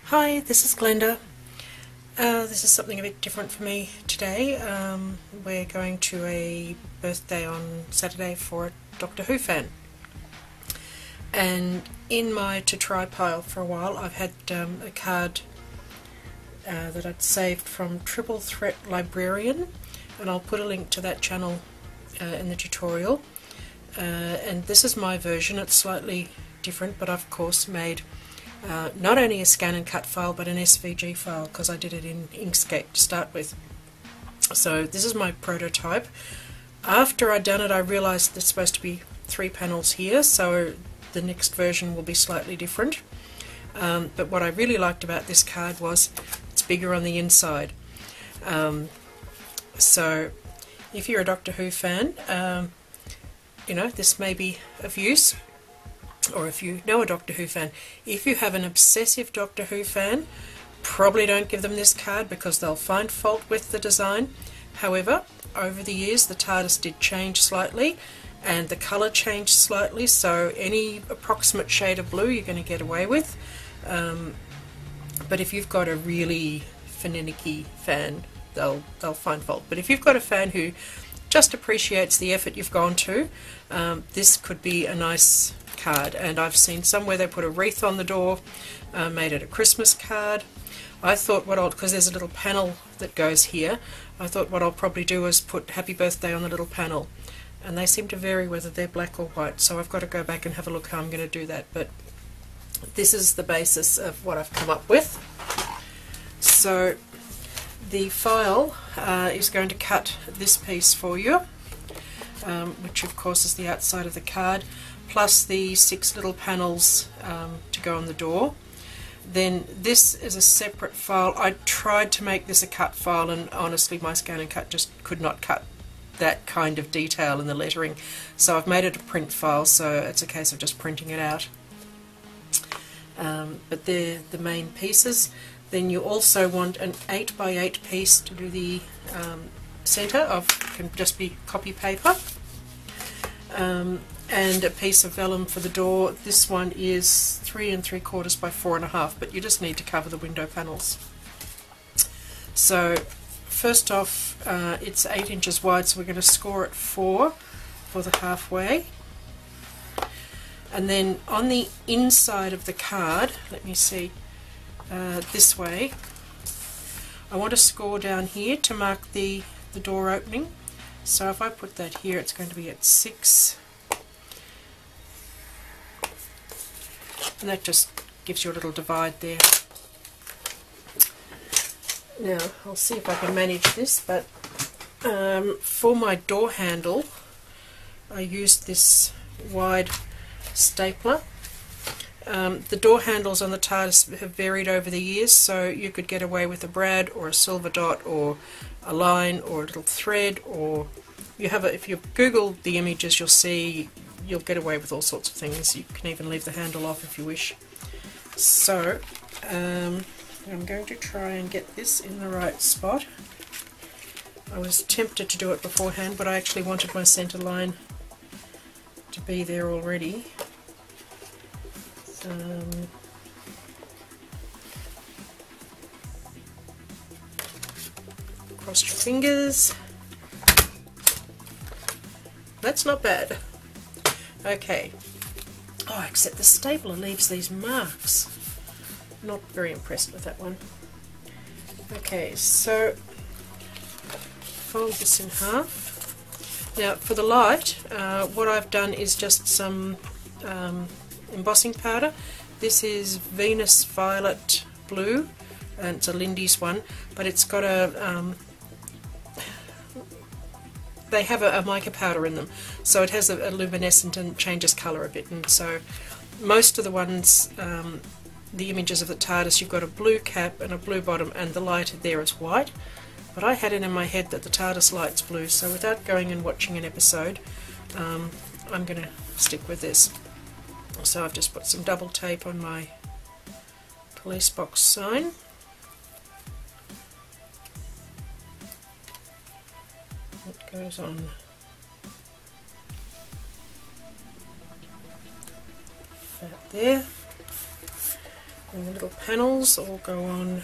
Hi, this is Glenda. This is something a bit different for me today. We're going to a birthday on Saturday for a Doctor Who fan. And in my to try pile for a while I've had a card that I'd saved from Triple Threat Librarian, and I'll put a link to that channel in the tutorial. And this is my version. It's slightly different, but I've of course made not only a ScanN Cut file but an SVG file because I did it in Inkscape to start with. So this is my prototype. After I'd done it I realised there's supposed to be 3 panels here, so the next version will be slightly different. But what I really liked about this card was it's bigger on the inside. So if you're a Doctor Who fan, you know, this may be of use. Or if you know a Doctor Who fan. If you have an obsessive Doctor Who fan, probably don't give them this card because they'll find fault with the design. However, over the years the TARDIS did change slightly and the colour changed slightly, so any approximate shade of blue you're going to get away with. But if you've got a really finicky fan, they'll find fault. But if you've got a fan who just appreciates the effort you've gone to, this could be a nice card. And I've seen some where they put a wreath on the door, made it a Christmas card. I thought because there's a little panel that goes here, I thought what I'll probably do is put happy birthday on the little panel, and they seem to vary whether they're black or white, so I've got to go back and have a look how I'm going to do that, but this is the basis of what I've come up with. So the file is going to cut this piece for you, which of course is the outside of the card, plus the 6 little panels to go on the door. Then this is a separate file. I tried to make this a cut file, and honestly my ScanN Cut just could not cut that kind of detail in the lettering, so I've made it a print file, so it's a case of just printing it out. But they're the main pieces. Then you also want an 8x8 piece to do the centre of, can just be copy paper, and a piece of vellum for the door. This one is 3 3/4 by 4.5, but you just need to cover the window panels. So first off, it's 8 inches wide, so we're going to score it 4 for the halfway. And then on the inside of the card, let me see, this way, I want to score down here to mark the door opening. So if I put that here, it's going to be at 6, and that just gives you a little divide there. Now I'll see if I can manage this, but for my door handle I used this wide stapler. The door handles on the TARDIS have varied over the years, so you could get away with a brad or a silver dot or a line or a little thread, or you have if you Google the images you'll get away with all sorts of things. You can even leave the handle off if you wish. So I'm going to try and get this in the right spot. I was tempted to do it beforehand, but I actually wanted my centre line to be there already. Cross your fingers. That's not bad. Okay. Oh, except the stapler leaves these marks. Not very impressed with that one. Okay, so fold this in half. Now for the light, what I've done is just some embossing powder. This is Venus Violet Blue, and it's a Lindy's one, but it's got a they have a mica powder in them, so it has a luminescent and changes colour a bit. And so most of the ones, the images of the TARDIS, you've got a blue cap and a blue bottom, and the light there is white. But I had it in my head that the TARDIS light's blue, so without going and watching an episode, I'm going to stick with this. So I've just put some double tape on my police box sign. It goes on that there. And the little panels all go on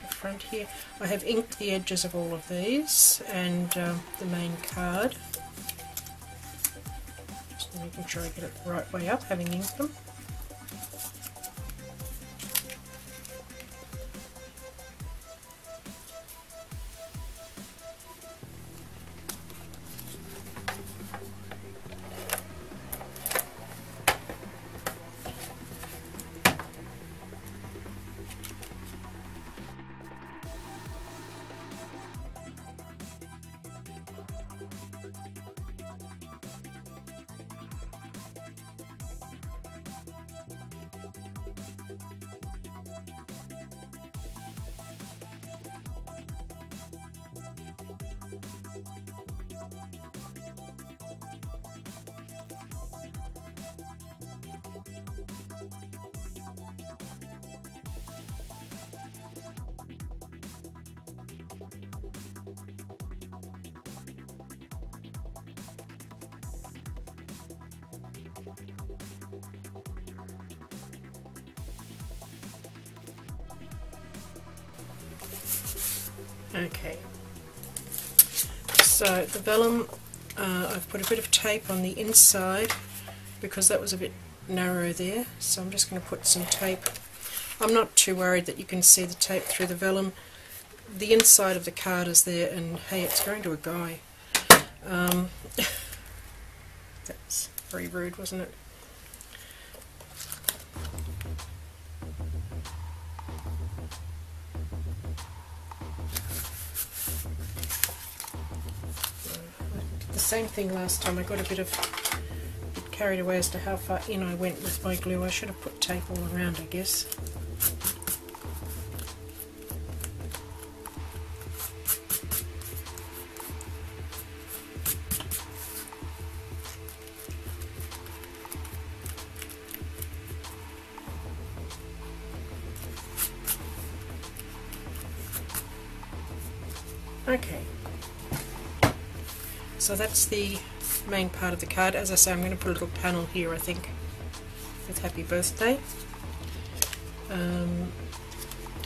the front here. I have inked the edges of all of these and the main card. Just making sure I get it the right way up, having inked them. Okay, so the vellum, I've put a bit of tape on the inside because that was a bit narrow there, so I'm just going to put some tape. I'm not too worried that you can see the tape through the vellum. The inside of the card is there, and hey, it's going to a guy. That's very rude, wasn't it? The same thing last time. I got a bit carried away as to how far in I went with my glue. I should have put tape all around, I guess. Okay. So that's the main part of the card. As I say, I'm going to put a little panel here, I think, with Happy Birthday.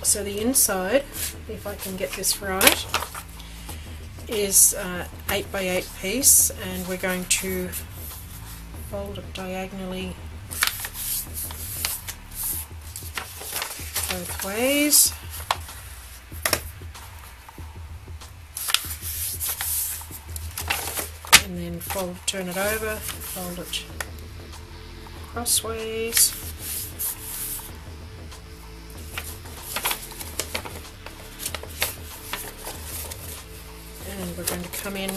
So the inside, if I can get this right, is 8x8 piece, and we're going to fold it diagonally both ways. And then turn it over, fold it crossways, and we're going to come in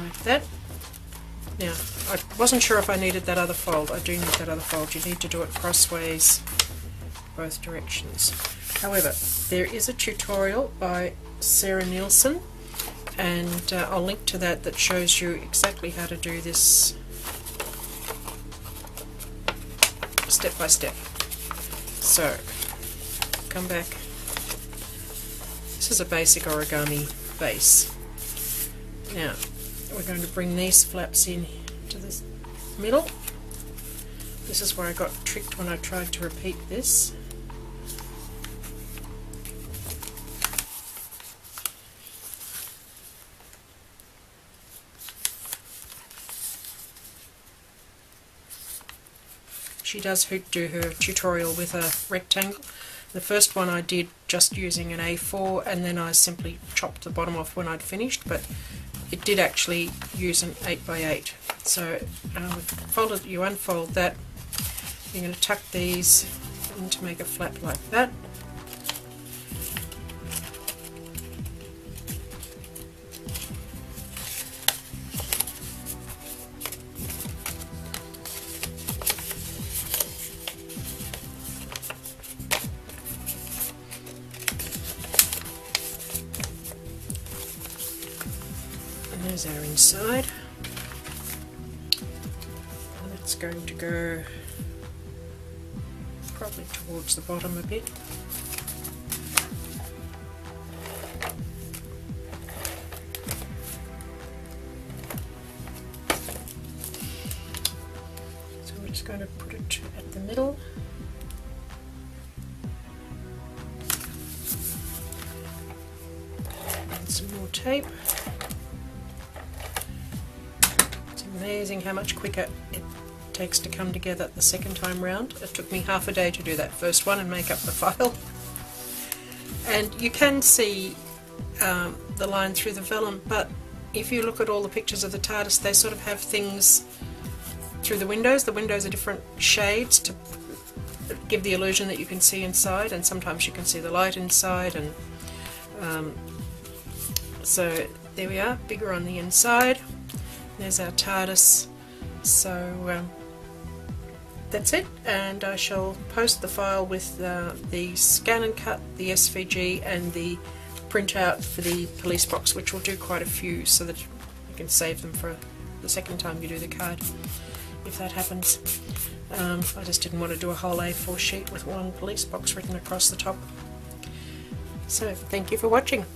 like that. Now, I wasn't sure if I needed that other fold. I do need that other fold. You need to do it crossways, both directions. However, there is a tutorial by Sarah Nielsen, and I'll link to that shows you exactly how to do this step by step. So, come back. This is a basic origami base. Now, we're going to bring these flaps in to the middle. This is where I got tricked when I tried to repeat this. She does do her tutorial with a rectangle. The first one I did just using an A4, and then I simply chopped the bottom off when I'd finished, but it did actually use an 8x8. So you unfold that, you're going to tuck these in to make a flap like that. There's our inside, and that's going to go probably towards the bottom a bit. put at the middle. And some more tape. It's amazing how much quicker it takes to come together the second time round. It took me half a day to do that first one and make up the file. And you can see the line through the vellum, but if you look at all the pictures of the TARDIS, they sort of have things through the windows. The windows are different shades to give the illusion that you can see inside, and sometimes you can see the light inside. And so there we are, bigger on the inside. There's our TARDIS. So that's it, and I shall post the file with the ScanN Cut, the SVG, and the printout for the police box, which will do quite a few, so that you can save them for the second time you do the card, if that happens. I just didn't want to do a whole A4 sheet with one police box written across the top. So thank you for watching.